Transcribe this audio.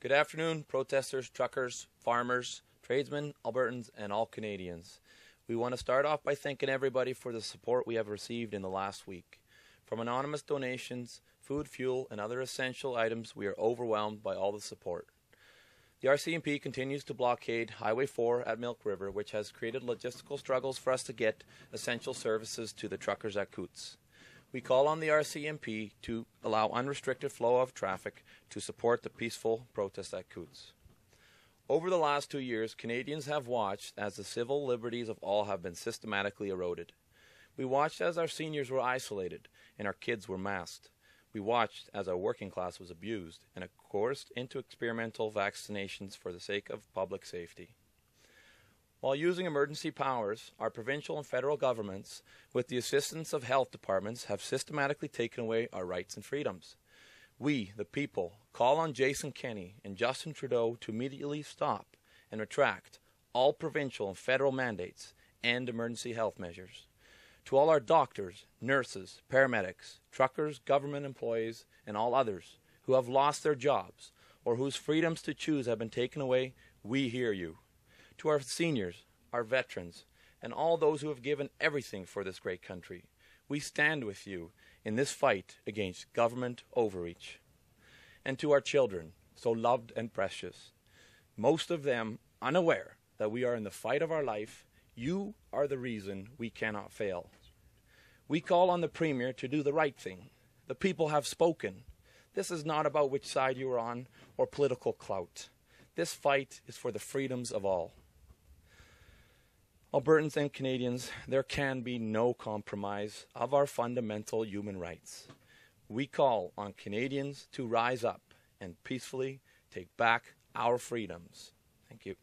Good afternoon, protesters, truckers, farmers, tradesmen, Albertans, and all Canadians. We want to start off by thanking everybody for the support we have received in the last week. From anonymous donations, food, fuel, and other essential items, we are overwhelmed by all the support. The RCMP continues to blockade Highway 4 at Milk River, which has created logistical struggles for us to get essential services to the truckers at Coutts. We call on the RCMP to allow unrestricted flow of traffic to support the peaceful protest at Coutts. Over the last 2 years, Canadians have watched as the civil liberties of all have been systematically eroded. We watched as our seniors were isolated and our kids were masked. We watched as our working class was abused and coerced into experimental vaccinations for the sake of public safety. While using emergency powers, our provincial and federal governments, with the assistance of health departments, have systematically taken away our rights and freedoms. We, the people, call on Jason Kenney and Justin Trudeau to immediately stop and retract all provincial and federal mandates and emergency health measures. To all our doctors, nurses, paramedics, truckers, government employees, and all others who have lost their jobs or whose freedoms to choose have been taken away, we hear you. To our seniors, our veterans, and all those who have given everything for this great country, we stand with you in this fight against government overreach. And to our children, so loved and precious, most of them unaware that we are in the fight of our life, you are the reason we cannot fail. We call on the Premier to do the right thing. The people have spoken. This is not about which side you are on or political clout. This fight is for the freedoms of all. Albertans and Canadians, there can be no compromise of our fundamental human rights. We call on Canadians to rise up and peacefully take back our freedoms. Thank you.